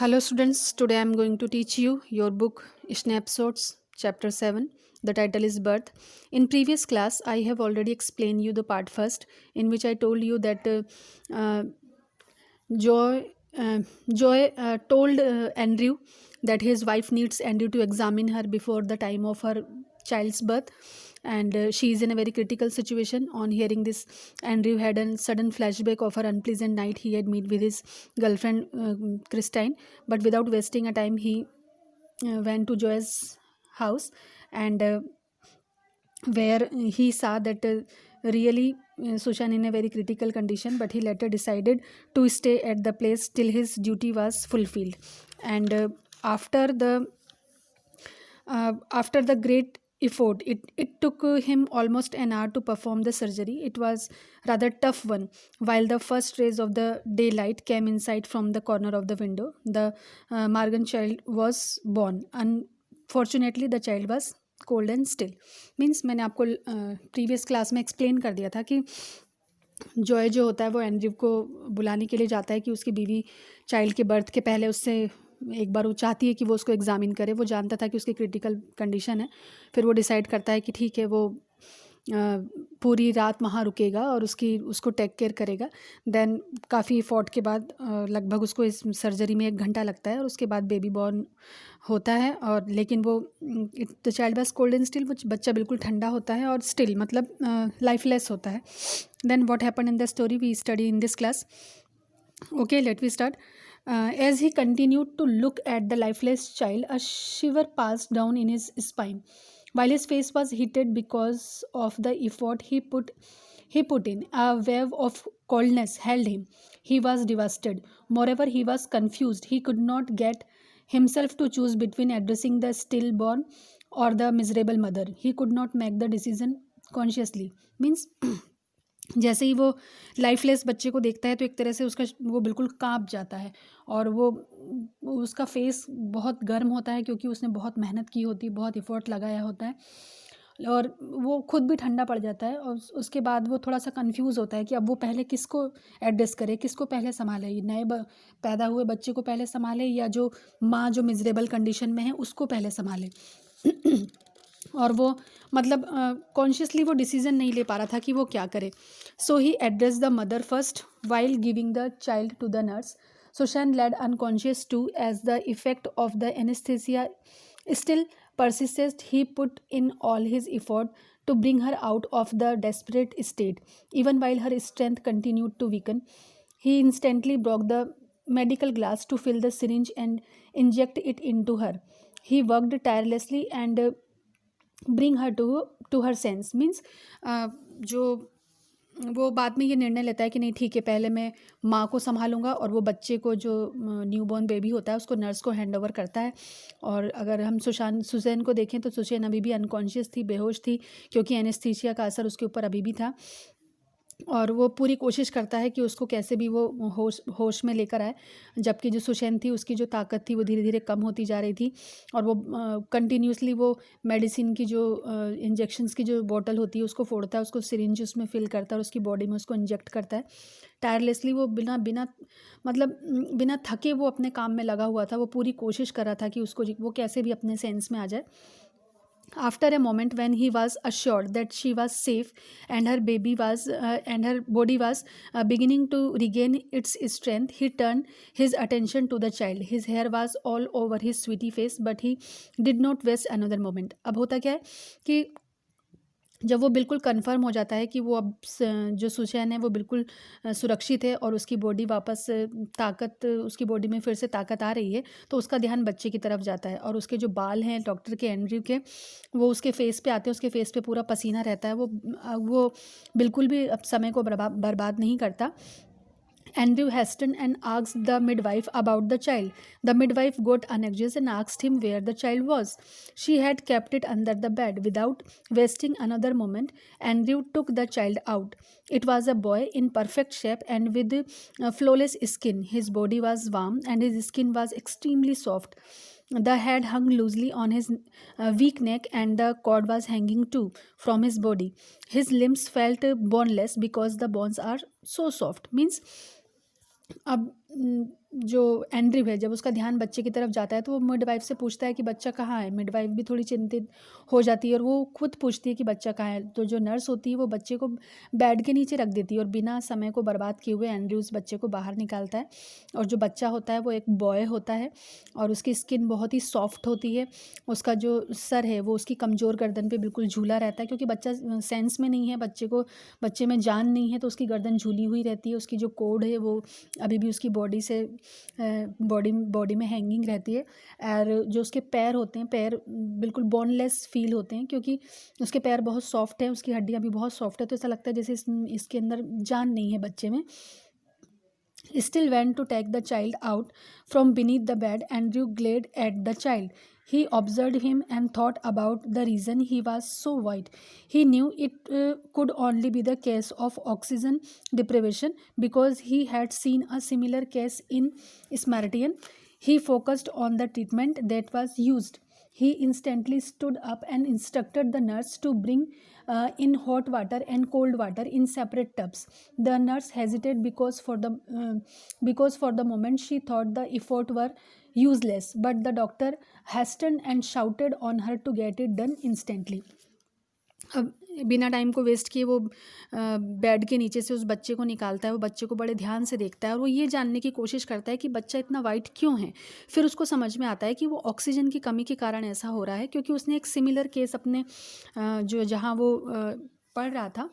Hello, students. Today I am going to teach you your book Snapshots, Chapter 7. The title is Birth. In previous class, I have already explained you the part first, in which I told you that uh, Joy, Joy told Andrew that his wife needs Andrew to examine her before the time of her child's birth, and she is in a very critical situation. On hearing this, Andrew had a sudden flashback of her unpleasant night he had met with his girlfriend Christine. But without wasting a time, he went to Joy's house, and where he saw that really Sushan in a very critical condition, but he later decided to stay at the place till his duty was fulfilled. And after the after the great effort, it took him almost an hour to perform the surgery. It was rather tough one. While the first rays of the daylight came inside from the corner of the window, the Morgan child was born. Unfortunately, the child was cold and still. Means मैंने आपको previous class में explain कर दिया था कि Joy जो होता है वो एंड्रयू को बुलाने के लिए जाता है कि उसकी बीवी चाइल्ड के बर्थ के पहले उससे एक बार वो चाहती है कि वो उसको एग्जामिन करे. वो जानता था कि उसकी क्रिटिकल कंडीशन है. फिर वो डिसाइड करता है कि ठीक है, वो पूरी रात वहाँ रुकेगा और उसको टेक केयर करेगा. देन काफ़ी एफर्ट के बाद लगभग उसको इस सर्जरी में 1 घंटा लगता है और उसके बाद बेबी बॉर्न होता है. और लेकिन वो the child was cold and still, वो बच्चा बिल्कुल ठंडा होता है और स्टिल मतलब लाइफलेस होता है. Then what happened in the story we study in this class. Okay, let we start. As he continued to look at the lifeless child, a shiver passed down in his spine. While his face was heated because of the effort he put in, a wave of coldness held him. He was devastated. Moreover, he was confused. He could not get himself to choose between addressing the stillborn or the miserable mother. He could not make the decision consciously. Means जैसे ही वो lifeless बच्चे को देखता है तो एक तरह से उसका वो बिल्कुल कांप जाता है और वो उसका फेस बहुत गर्म होता है क्योंकि उसने बहुत मेहनत की होती है, बहुत एफर्ट लगाया होता है, और वो खुद भी ठंडा पड़ जाता है. और उसके बाद वो थोड़ा सा कंफ्यूज होता है कि अब वो पहले किसको एड्रेस करे, किसको पहले संभाले, ये नए पैदा हुए बच्चे को पहले संभाले या जो माँ जो मिजरेबल कंडीशन में है उसको पहले संभाले. और वो मतलब कॉन्शियसली वो डिसीजन नहीं ले पा रहा था कि वो क्या करे. So he address the mother first while giving the child to the nurse. Sushan led unconscious too, as the effect of the anesthesia still persisted. He put in all his effort to bring her out of the desperate state. Even while her strength continued to weaken, he instantly broke the medical glass to fill the syringe and inject it into her. He worked tirelessly and bring her to her sense. Means जो वो बाद में ये निर्णय लेता है कि नहीं ठीक है, पहले मैं माँ को संभालूंगा और वो बच्चे को जो न्यूबॉर्न बेबी होता है उसको नर्स को हैंड ओवर करता है. और अगर हम सुजैन को देखें तो सुजैन अभी भी अनकॉन्शियस थी, बेहोश थी, क्योंकि एनेस्थीसिया का असर उसके ऊपर अभी भी था. और वो पूरी कोशिश करता है कि उसको कैसे भी वो होश में लेकर आए, जबकि जो सुशैन थी उसकी जो ताकत थी वो धीरे धीरे कम होती जा रही थी. और वो कंटिन्यूसली वो मेडिसिन की जो इंजेक्शंस की जो बॉटल होती है उसको फोड़ता है, उसको सिरिंज उसमें फिल करता है और उसकी बॉडी में उसको इंजेक्ट करता है. टायरलेसली वो बिना बिना मतलब बिना थके वो अपने काम में लगा हुआ था. वो पूरी कोशिश कर रहा था कि उसको वो कैसे भी अपने सेंस में आ जाए. After a moment, when he was assured that she was safe and her body was beginning to regain its strength, he turned his attention to the child. His hair was all over his sweetie face, but he did not waste another moment. अब होता क्या है कि जब वो बिल्कुल confirm हो जाता है कि वो अब जो सुशैन है वो बिल्कुल सुरक्षित है और उसकी बॉडी वापस ताकत, उसकी बॉडी में फिर से ताकत आ रही है, तो उसका ध्यान बच्चे की तरफ जाता है. और उसके जो बाल हैं डॉक्टर के, एंड्रयू के, वो उसके फेस पे आते हैं. उसके फेस पे पूरा पसीना रहता है. वो बिल्कुल भी अब समय को बर्बाद नहीं करता. Andrew hastened and asked the midwife about the child. The midwife got anxious and asked him where the child was. She had kept it under the bed. Without wasting another moment, Andrew took the child out. It was a boy in perfect shape and with flawless skin. His body was warm and his skin was extremely soft. The head hung loosely on his weak neck and the cord was hanging too from his body. His limbs felt boneless because the bones are so soft. Means अब जो Andrew है, जब उसका ध्यान बच्चे की तरफ जाता है तो वो मिडवाइफ से पूछता है कि बच्चा कहाँ है। मिडवाइफ भी थोड़ी चिंतित हो जाती है और वो खुद पूछती है कि बच्चा कहाँ है। तो जो नर्स होती है वो बच्चे को बेड के नीचे रख देती है और बिना समय को बर्बाद किए हुए एंड्रयू उस बच्चे को बाहर निकालता है। और जो बच्चा होता है वो एक बॉय होता है और उसकी स्किन बहुत ही सॉफ्ट होती है। उसका जो सर है वो उसकी कमज़ोर गर्दन पे बिल्कुल झूला रहता है, क्योंकि बच्चा सेंस में नहीं है, बच्चे में जान नहीं है, तो उसकी गर्दन झूली हुई रहती है। उसकी जो कोड है वो अभी भी उसकी बॉडी से बॉडी में हैंगिंग रहती है। और जो उसके पैर होते हैं, पैर बिल्कुल बोनलेस फील होते हैं, क्योंकि उसके पैर बहुत सॉफ्ट है, उसकी हड्डियाँ भी बहुत सॉफ्ट है। तो ऐसा लगता है जैसे इसके अंदर जान नहीं है बच्चे में। Still went to take the child out from beneath the bed. Andrew glared at the child. He observed him and thought about the reason he was so white. He knew it could only be the case of oxygen deprivation, because he had seen a similar case in Smartian. He focused on the treatment that was used. He instantly stood up and instructed the nurse to bring in hot water and cold water in separate tubs. The nurse hesitated because for the moment she thought the effort were useless, but the doctor hastened and shouted on her to get it done instantly. अब बिना time को waste किए वो bed के नीचे से उस बच्चे को निकालता है। वो बच्चे को बड़े ध्यान से देखता है और वो ये जानने की कोशिश करता है कि बच्चा इतना वाइट क्यों है। फिर उसको समझ में आता है कि वो ऑक्सीजन की कमी के कारण ऐसा हो रहा है, क्योंकि उसने एक सिमिलर केस अपने जो जहाँ वो पढ़ रहा था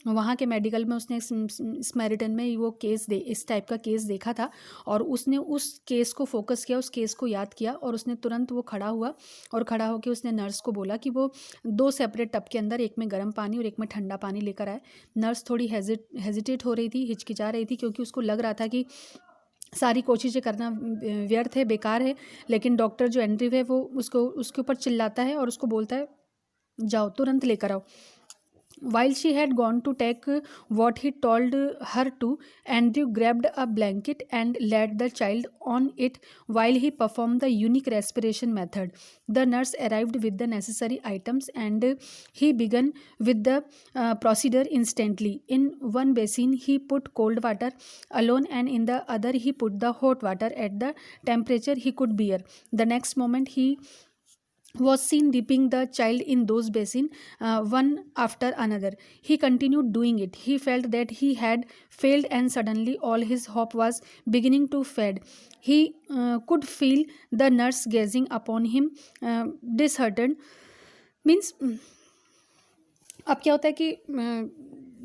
वहाँ के मेडिकल में उसने स्मैरिटन में वो इस टाइप का केस देखा था। और उसने उस केस को फोकस किया, उस केस को याद किया और उसने तुरंत वो खड़ा हुआ और खड़ा होकर उसने नर्स को बोला कि वो 2 सेपरेट टब के अंदर, एक में गर्म पानी और एक में ठंडा पानी लेकर आए। नर्स थोड़ी हेजिटेट हो रही थी, हिचकिचा रही थी, क्योंकि उसको लग रहा था कि सारी कोशिशें करना व्यर्थ है, बेकार है। लेकिन डॉक्टर जो एंड्रयू है वो उसके ऊपर चिल्लाता है और उसको बोलता है जाओ तुरंत लेकर आओ। While she had gone to take what he told her to, Andrew grabbed a blanket and laid the child on it while he performed the unique respiration method. The nurse arrived with the necessary items and he began with the procedure instantly. In one basin, he put cold water alone, and in the other, he put the hot water at the temperature he could bear. The next moment, he was seen dipping the child in those basins, one after another. He continued doing it. He felt that he had failed, and suddenly all his hope was beginning to fade. He could feel the nurse gazing upon him, disheartened. Means अब क्या होता है कि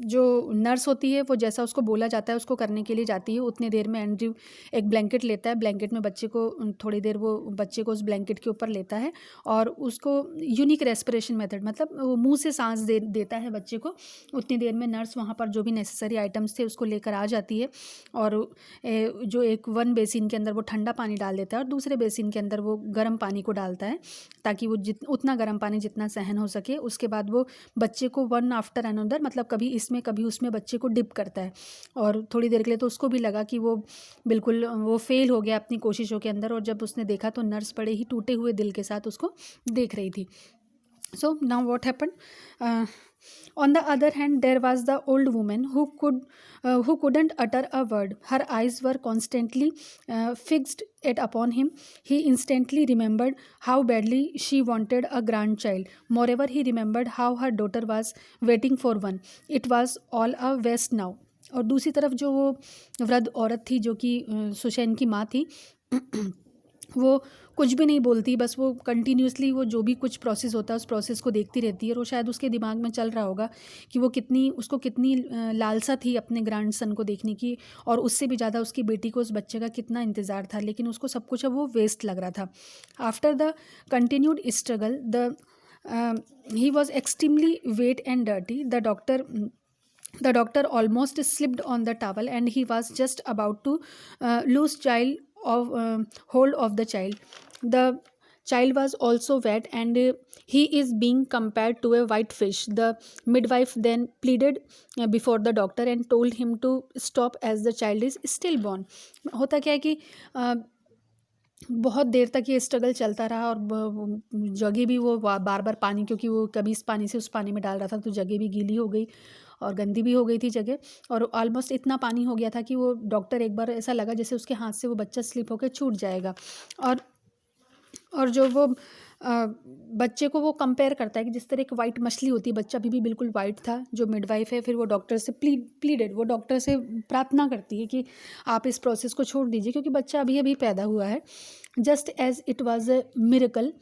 जो nurse होती है वो जैसा उसको बोला जाता है उसको करने के लिए जाती है। उतनी देर में एंड्रयू एक ब्लैंकेट लेता है, ब्लैंकेट में बच्चे को थोड़ी देर वो बच्चे को उस ब्लैंकेट के ऊपर लेता है और उसको यूनिक रेस्पिरेशन मेथड, मतलब वो मुंह से सांस देता है बच्चे को। उतनी देर में नर्स वहाँ पर जो भी नेसेसरी आइटम्स थे उसको लेकर आ जाती है और जो वन बेसिन के अंदर वो ठंडा पानी डाल देता है और दूसरे बेसिन के अंदर वो गर्म पानी को डालता है, ताकि वो उतना गर्म पानी जितना सहन हो सके। उसके बाद वो बच्चे को वन आफ्टर अनदर, मतलब कभी इसमें कभी उसमें बच्चे को डिप करता है। और थोड़ी देर के लिए तो उसको भी लगा कि वो बिल्कुल वो फेल हो गया अपनी कोशिशों के अंदर, और जब उसने देखा तो नर्स बड़े ही टूटे हुए दिल के साथ उसको देख रही थी। So now what happened? On the other hand, there was the old woman who couldn't utter a word. Her eyes were constantly fixed upon him. He instantly remembered how badly she wanted a grandchild. Moreover, he remembered how her daughter was waiting for one. It was all a waste now. और दूसरी तरफ जो वो वृद्ध औरत थी जो कि सुशैन की माँ थी वो कुछ भी नहीं बोलती, बस वो कंटिन्यूसली वो जो भी कुछ प्रोसेस होता है उस प्रोसेस को देखती रहती है। और वो शायद उसके दिमाग में चल रहा होगा कि वो उसको कितनी लालसा थी अपने ग्रैंडसन को देखने की, और उससे भी ज़्यादा उसकी बेटी को उस बच्चे का कितना इंतज़ार था, लेकिन उसको सब कुछ अब वो वेस्ट लग रहा था। After the continued struggle he was extremely wet and dirty. The doctor almost slipped on the towel and he was just about to lose hold of the child. The child was also wet and he is being compared to a white fish. The midwife then pleaded before the doctor and told him to stop as the child is stillborn. होता क्या है कि बहुत देर तक ये struggle चलता रहा और जगह भी वो बार बार पानी, क्योंकि वो कभी इस पानी से उस पानी में डाल रहा था तो जगह भी गीली हो गई और गंदी भी हो गई थी जगह, और ऑलमोस्ट इतना पानी हो गया था कि वो डॉक्टर एक बार ऐसा लगा जैसे उसके हाथ से वो बच्चा स्लिप होकर छूट जाएगा। और जो वो बच्चे को वो कंपेयर करता है कि जिस तरह एक वाइट मछली होती है, बच्चा अभी भी बिल्कुल वाइट था। जो मिडवाइफ है फिर वो डॉक्टर से प्लीडेड, वो डॉक्टर से प्रार्थना करती है कि आप इस प्रोसेस को छोड़ दीजिए क्योंकि बच्चा अभी अभी पैदा हुआ है। Just as it was a miracle,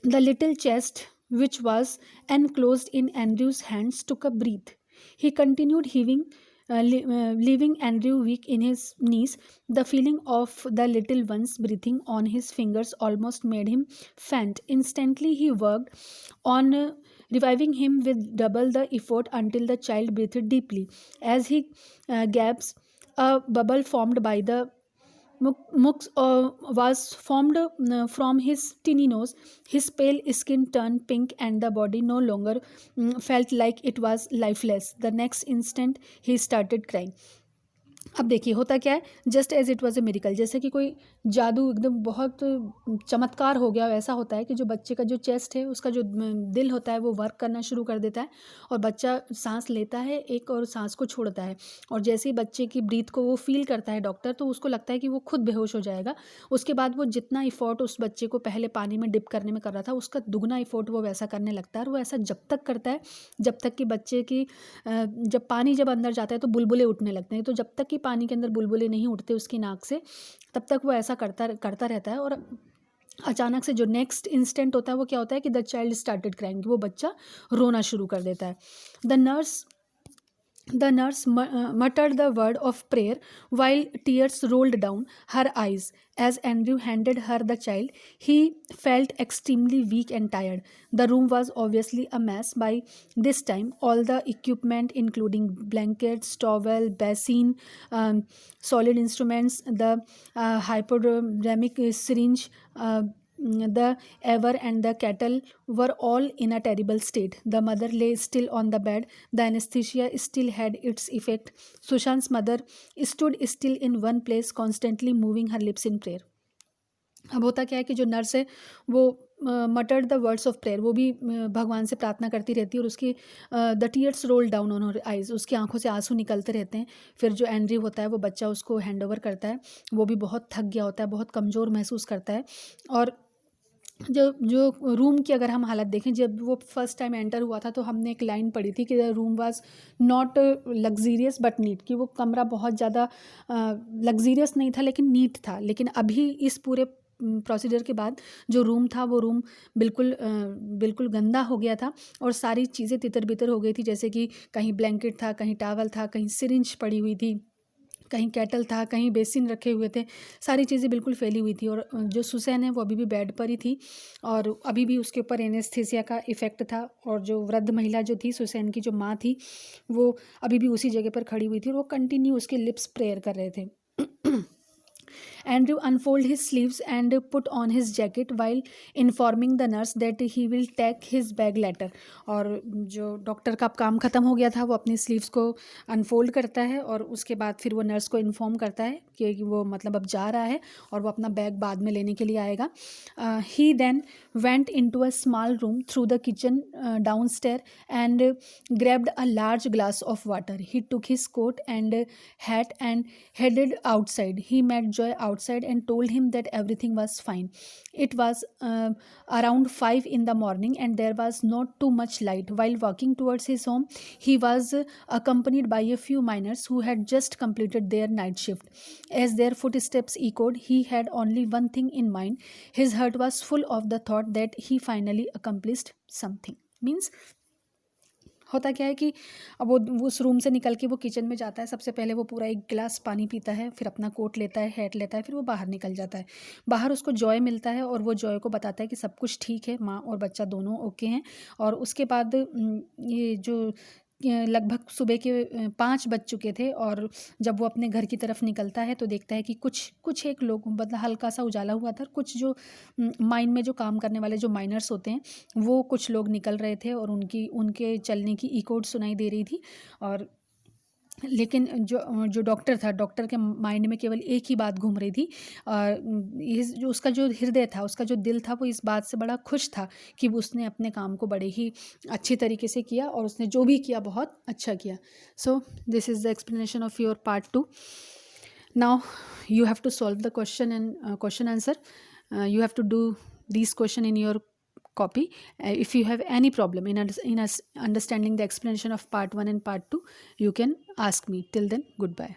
the little chest, which was enclosed in Andrew's hands, took a breath. He continued heaving, leaving Andrew weak in his knees. The feeling of the little one's breathing on his fingers almost made him faint. Instantly, he worked on reviving him with double the effort until the child breathed deeply. As he gasped, a bubble formed by the Mux was formed from his tiny nose. His pale skin turned pink, and the body no longer felt like it was lifeless. The next instant, he started crying. अब देखिए होता क्या है, just as it was a miracle, जैसे कि कोई जादू एकदम बहुत चमत्कार हो गया वैसा होता है कि जो बच्चे का जो चेस्ट है उसका जो दिल होता है वो वर्क करना शुरू कर देता है और बच्चा सांस लेता है एक और सांस को छोड़ता है। और जैसे ही बच्चे की ब्रीथ को वो फील करता है डॉक्टर, तो उसको लगता है कि वो खुद बेहोश हो जाएगा। उसके बाद वो जितना इफोर्ट उस बच्चे को पहले पानी में डिप करने में कर रहा था उसका दुगना इफोर्ट वो वैसा करने लगता है। और वो ऐसा जब तक करता है जब तक कि बच्चे की जब पानी जब अंदर जाता है तो बुलबुले उठने लगते हैं। तो जब तक कि पानी के अंदर बुलबुले नहीं उठते उसकी नाक से, तब तक वो ऐसा करता करता रहता है। और अचानक से जो नेक्स्ट इंस्टेंट होता है वो क्या होता है कि द चाइल्ड स्टार्टेड क्राइंग, वो बच्चा रोना शुरू कर देता है। The nurse muttered the word of prayer while tears rolled down her eyes. As Andrew handed her the child, he felt extremely weak and tired. The room was obviously a mess by this time. All the equipment, including blankets, towel, basin, solid instruments, the hypodermic syringe, the ever and the kettle were all in a terrible state. The mother lay still on the bed. The anesthesia still had its effect. Sushant's mother stood still in one place, constantly moving her lips in prayer. अब होता क्या है कि जो nurse है वो मटर्ड the words of prayer, वो भी भगवान से प्रार्थना करती रहती है और उसकी the tears roll down on her eyes, उसकी आंखों से आंसू निकलते रहते हैं। फिर जो एंड्रयू होता है वो बच्चा उसको हैंड ओवर करता है। वो भी बहुत थक गया होता है, बहुत कमज़ोर महसूस करता है। और जो जो रूम की अगर हम हालत देखें, जब वो फर्स्ट टाइम एंटर हुआ था तो हमने एक लाइन पढ़ी थी कि the room was not luxurious but neat, कि वो कमरा बहुत ज़्यादा लग्जीरियस नहीं था लेकिन नीट था। लेकिन अभी इस पूरे प्रोसीजर के बाद जो रूम था वो रूम बिल्कुल गंदा हो गया था और सारी चीज़ें तितर बितर हो गई थी। जैसे कि कहीं ब्लैंकेट था, कहीं टॉवल था, कहीं सिरिंज पड़ी हुई थी, कहीं केटल था, कहीं बेसिन रखे हुए थे, सारी चीज़ें बिल्कुल फैली हुई थी। और जो सुसैन है वो अभी भी बेड पर ही थी और अभी भी उसके ऊपर एनेस्थीसिया का इफ़ेक्ट था। और जो वृद्ध महिला जो थी, सुसैन की जो माँ थी, वो अभी भी उसी जगह पर खड़ी हुई थी और वो कंटिन्यू उसके लिप्स प्रेयर कर रहे थे। Andrew unfolded his sleeves and put on his jacket while informing the nurse that he will take his bag later. और जो डॉक्टर का काम ख़त्म हो गया था वो अपनी स्लीव्स को अनफोल्ड करता है और उसके बाद फिर वो नर्स को इन्फॉर्म करता है कि वो मतलब अब जा रहा है और वो अपना बैग बाद में लेने के लिए आएगा। He then went into a small room through the kitchen downstairs and grabbed a large glass of water. He took his coat and hat and headed outside. He met Joy outside and told him that everything was fine. It was around 5 in the morning and there was not too much light. While walking towards his home, he was accompanied by a few miners who had just completed their night shift. As their footsteps echoed, he had only one thing in mind. His heart was full of the thought that he finally accomplished something. Means होता क्या है कि अब वो उस room से निकल के वो किचन में जाता है। सबसे पहले वो पूरा एक गिलास पानी पीता है, फिर अपना कोट लेता है, हैट लेता है, फिर वो बाहर निकल जाता है। बाहर उसको जॉय मिलता है और वो जॉय को बताता है कि सब कुछ ठीक है, माँ और बच्चा दोनों ओके हैं। और उसके बाद ये जो लगभग सुबह के 5 बज चुके थे और जब वो अपने घर की तरफ निकलता है तो देखता है कि कुछ एक लोग, मतलब हल्का सा उजाला हुआ था, कुछ जो माइन में जो काम करने वाले जो माइनर्स होते हैं वो कुछ लोग निकल रहे थे और उनके चलने की इकोड सुनाई दे रही थी। और लेकिन जो डॉक्टर था, डॉक्टर के माइंड में केवल एक ही बात घूम रही थी। इस जो उसका जो हृदय था, उसका जो दिल था, वो इस बात से बड़ा खुश था कि वो उसने अपने काम को बड़े ही अच्छी तरीके से किया और उसने जो भी किया बहुत अच्छा किया। So this is the explanation of your part 2। Now you have to solve the question and question answer. You have to do these question in your copy. If you have any problem in understanding the explanation of part 1 and part 2, you can ask me. Till then, goodbye.